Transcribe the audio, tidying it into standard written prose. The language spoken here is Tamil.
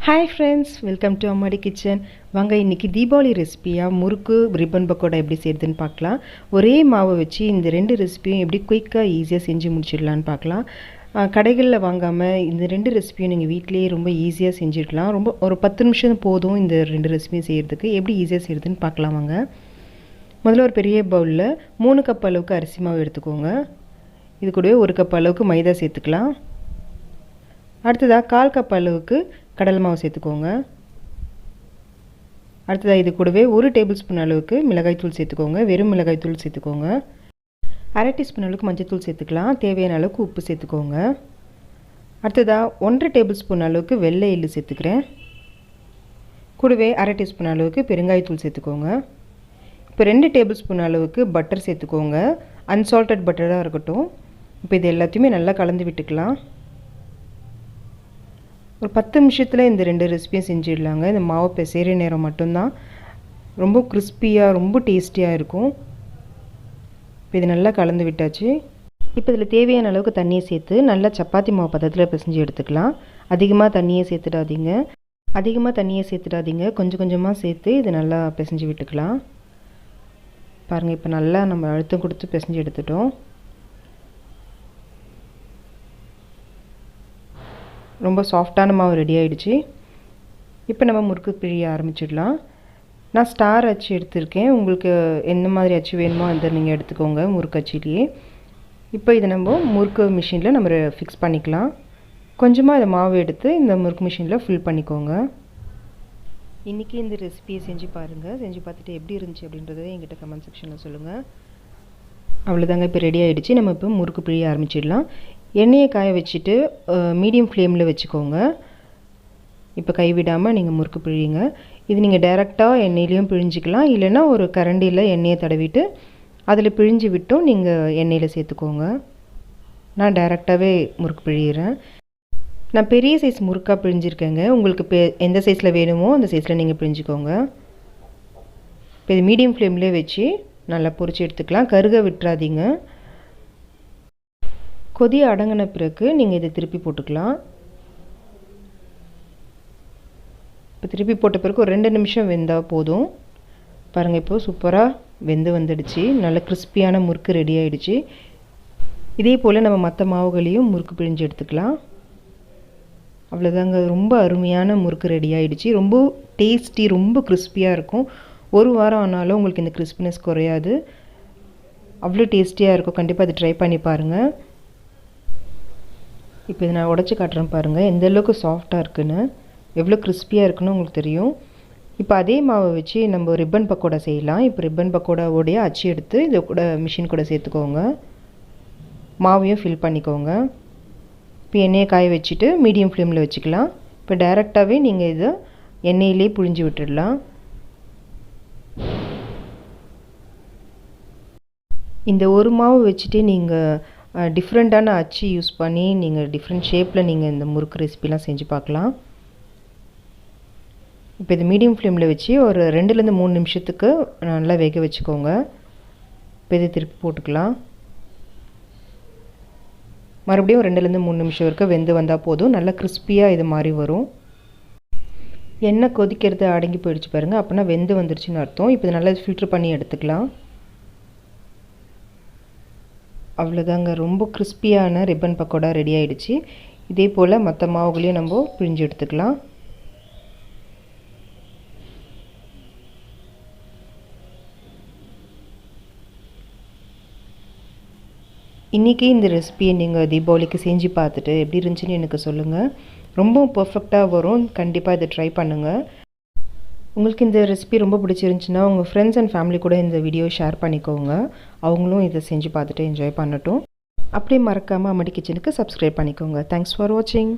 Hi friends, welcome to Ammadi Kitchen. வாங்க இன்னைக்கு தீபாவளி ரெசிபியா முறுக்கு ரிப்பன் பக்கோடா எப்படி செய்யறதுன்னு பார்க்கலாம். ஒரே மாவை வச்சு இந்த ரெண்டு ரெசிபியும் எப்படி குயிக்கா ஈஸியா செஞ்சு முடிச்சிடலாம்னு பார்க்கலாம். கடைகளில் வாங்காம இந்த ரெண்டு ரெசிபியும் நீங்கள் வீட்டிலேயே ரொம்ப ஈஸியாக செஞ்சிடலாம். ரொம்ப ஒரு 10 நிமிஷம் போதும் இந்த ரெண்டு ரெசிபியும் செய்கிறதுக்கு. எப்படி ஈஸியாக செய்கிறதுன்னு பார்க்கலாம் வாங்க. முதல்ல ஒரு பெரிய பவுலில் 3 கப் அளவுக்கு அரிசி மாவு எடுத்துக்கோங்க. இது கூடவே 1 கப் அளவுக்கு மைதா சேர்த்துக்கலாம். அடுத்ததாக 1/4 கப் அளவுக்கு கடலை மாவு சேர்த்துக்கோங்க. அடுத்ததாக இது கூடவே 1 டேபிள் ஸ்பூன் அளவுக்கு மிளகாய்த்தூள் சேர்த்துக்கோங்க. வெறும் மிளகாய்த்தூள் சேர்த்துக்கோங்க. 1/2 டீஸ்பூன் அளவுக்கு மஞ்சள் சேர்த்துக்கலாம். தேவையான அளவுக்கு உப்பு சேர்த்துக்கோங்க. அடுத்ததாக 1/2 டேபிள் ஸ்பூன் அளவுக்கு வெள்ளை எள்ளு சேர்த்துக்கிறேன். கூடவே 1/2 டீஸ்பூன் அளவுக்கு பெருங்காயத்தூள் சேர்த்துக்கோங்க. இப்போ 2 டேபிள் ஸ்பூன் அளவுக்கு பட்டர் சேர்த்துக்கோங்க. அன்சால்டட் பட்டராக இருக்கட்டும். இப்போ இது எல்லாத்தையுமே நல்லா கலந்து விட்டுக்கலாம். ஒரு 10 நிமிஷத்தில் இந்த ரெண்டு ரெசிபியும் செஞ்சிடலாங்க. இந்த மாவு பிசைகிற நேரம் மட்டும்தான் ரொம்ப கிறிஸ்பியாக ரொம்ப டேஸ்டியாக இருக்கும். இப்போ இது நல்லா கலந்து விட்டாச்சு. இப்போ இதில் தேவையான அளவுக்கு தண்ணியை சேர்த்து நல்லா சப்பாத்தி மாவு பதத்தில் பிசைஞ்சு எடுத்துக்கலாம். அதிகமாக தண்ணியை சேர்த்துடாதீங்க. கொஞ்சம் கொஞ்சமாக சேர்த்து இது நல்லா பிசைஞ்சு விட்டுக்கலாம். பாருங்கள், இப்போ நல்லா நம்ம அழுத்தம் கொடுத்து பிசைஞ்சு எடுத்துட்டோம். ரொம்ப சாஃப்டான மாவு ரெடி ஆகிடுச்சு. இப்போ நம்ம முறுக்கு பிழிய ஆரம்பிச்சிடலாம். நான் ஸ்டார் அச்சு எடுத்திருக்கேன். உங்களுக்கு எந்த மாதிரி அச்சு வேணுமோ அதை நீங்கள் எடுத்துக்கோங்க முறுக்கு அச்சிலேயே. இப்போ இதை நம்ம முறுக்கு மிஷினில் நம்ம ஃபிக்ஸ் பண்ணிக்கலாம். கொஞ்சமாக இதை மாவு எடுத்து இந்த முறுக்கு மிஷினில் ஃபில் பண்ணிக்கோங்க. இன்றைக்கி இந்த ரெசிபியை செஞ்சு பாருங்கள். செஞ்சு பார்த்துட்டு எப்படி இருந்துச்சு அப்படின்றத எங்கிட்ட கமெண்ட் செக்ஷனில் சொல்லுங்கள். அவ்வளோதாங்க, இப்போ ரெடி ஆகிடுச்சு. நம்ம இப்போ முறுக்கு பிழிய ஆரம்பிச்சிடலாம். எண்ணெயை காய வச்சுட்டு மீடியம் ஃப்ளேமில் வச்சுக்கோங்க. இப்போ கைவிடாமல் நீங்கள் முறுக்கு பிழியுங்க. இது நீங்கள் டைரெக்டாக எண்ணெயிலையும் பிழிஞ்சிக்கலாம். இல்லைன்னா ஒரு கரண்டியில் எண்ணெயை தடவிட்டு அதில் பிழிஞ்சு விட்டும் நீங்கள் எண்ணெயில் சேர்த்துக்கோங்க. நான் டைரெக்டாகவே முறுக்கு பிழிகிறேன். நான் பெரிய சைஸ் முறுக்காக பிழிஞ்சிருக்கேங்க. உங்களுக்கு எந்த சைஸில் வேணுமோ அந்த சைஸில் நீங்கள் பிழிஞ்சிக்கோங்க. இப்போ இது மீடியம் ஃப்ளேம்லேயே வச்சு நல்லா பொரிச்சு எடுத்துக்கலாம். கருக விட்டுறாதீங்க. கொதி அடங்கின பிறகு நீங்கள் இதை திருப்பி போட்டுக்கலாம். இப்போ திருப்பி போட்ட பிறகு ஒரு 2 நிமிஷம் வெந்தால் போதும். பாருங்கள், இப்போது சூப்பராக வெந்து வந்துடுச்சு. நல்ல கிறிஸ்பியான முறுக்கு ரெடி ஆகிடுச்சு. இதே போல் நம்ம மற்ற மாவுகளையும் முறுக்கு பிழிஞ்சு எடுத்துக்கலாம். அவ்வளோதாங்க, ரொம்ப அருமையான முறுக்கு ரெடி ஆகிடுச்சு. ரொம்ப டேஸ்டி, ரொம்ப கிறிஸ்பியாக இருக்கும். ஒரு வாரம் ஆனாலும் உங்களுக்கு இந்த கிறிஸ்பினஸ் குறையாது. அவ்வளோ டேஸ்டியாக இருக்கும். கண்டிப்பாக அதை ட்ரை பண்ணி பாருங்கள். இப்போ இதை நான் உடச்சி காட்டுறேன் பாருங்கள், எந்த அளவுக்கு சாஃப்டாக இருக்குன்னு, எவ்வளோ கிறிஸ்பியாக இருக்குன்னு உங்களுக்கு தெரியும். இப்போ அதே மாவை வச்சு நம்ம ரிப்பன் பக்கோடா செய்யலாம். இப்போ ரிப்பன் பக்கோடாவோடைய அச்சு எடுத்து இதை கூட மிஷின் கூட சேர்த்துக்கோங்க. மாவையும் ஃபில் பண்ணிக்கோங்க. இப்போ எண்ணெயை காய வச்சுட்டு மீடியம் ஃப்ளேமில் வச்சுக்கலாம். இப்போ டைரெக்டாகவே நீங்கள் இதை எண்ணெயிலே புழிஞ்சு விட்டுடலாம். இந்த ஒரு மாவு வச்சுட்டு நீங்கள் டிஃப்ரெண்ட்டான அச்சு யூஸ் பண்ணி நீங்கள் டிஃப்ரெண்ட் ஷேப்பில் நீங்கள் இந்த முறுக்கு ரெசிபிலாம் செஞ்சு பார்க்கலாம். இப்போ இது மீடியம் ஃப்ளேமில் வச்சு ஒரு 2லேருந்து 3 நிமிஷத்துக்கு நல்லா வேக வச்சுக்கோங்க. இப்போ இதை திருப்பி போட்டுக்கலாம். மறுபடியும் 2லேருந்து 3 நிமிஷம் வரைக்கும் வெந்து வந்தால் போதும். நல்லா கிறிஸ்பியாக இது மாதிரி வரும். எண்ணெய் கொதிக்கிறது அடங்கி போயிடுச்சு பாருங்கள், அப்படின்னா வெந்து வந்துருச்சுன்னு அர்த்தம். இப்போ இது நல்லா ஃபில்ட்ரு பண்ணி எடுத்துக்கலாம். அவ்வளோதாங்க, ரொம்ப கிறிஸ்பியான ரிப்பன் பக்கோடா ரெடி ஆகிடுச்சு. இதே போல் மற்ற மாவுகளையும் நம்ம பிழிஞ்சு எடுத்துக்கலாம். இன்றைக்கி இந்த ரெசிபியை நீங்கள் தீபாவளிக்கு செஞ்சு பார்த்துட்டு எப்படி இருந்துச்சுன்னு எனக்கு சொல்லுங்கள். ரொம்ப பர்ஃபெக்டாக வரும். கண்டிப்பாக இதை ட்ரை பண்ணுங்கள். உங்களுக்கு இந்த ரெசிபி ரொம்ப பிடிச்சிருந்துச்சுன்னா உங்கள் ஃப்ரெண்ட்ஸ் அண்ட் ஃபேமிலி கூட இந்த வீடியோ ஷேர் பண்ணிக்கோங்க. அவங்களும் இதை செஞ்சு பார்த்துட்டு என்ஜாய் பண்ணட்டும். அப்படியே மறக்காமல் அம்மடி கிச்சனுக்கு சப்ஸ்கிரைப் பண்ணிக்கோங்க. தேங்க்ஸ் ஃபார் வாட்சிங்.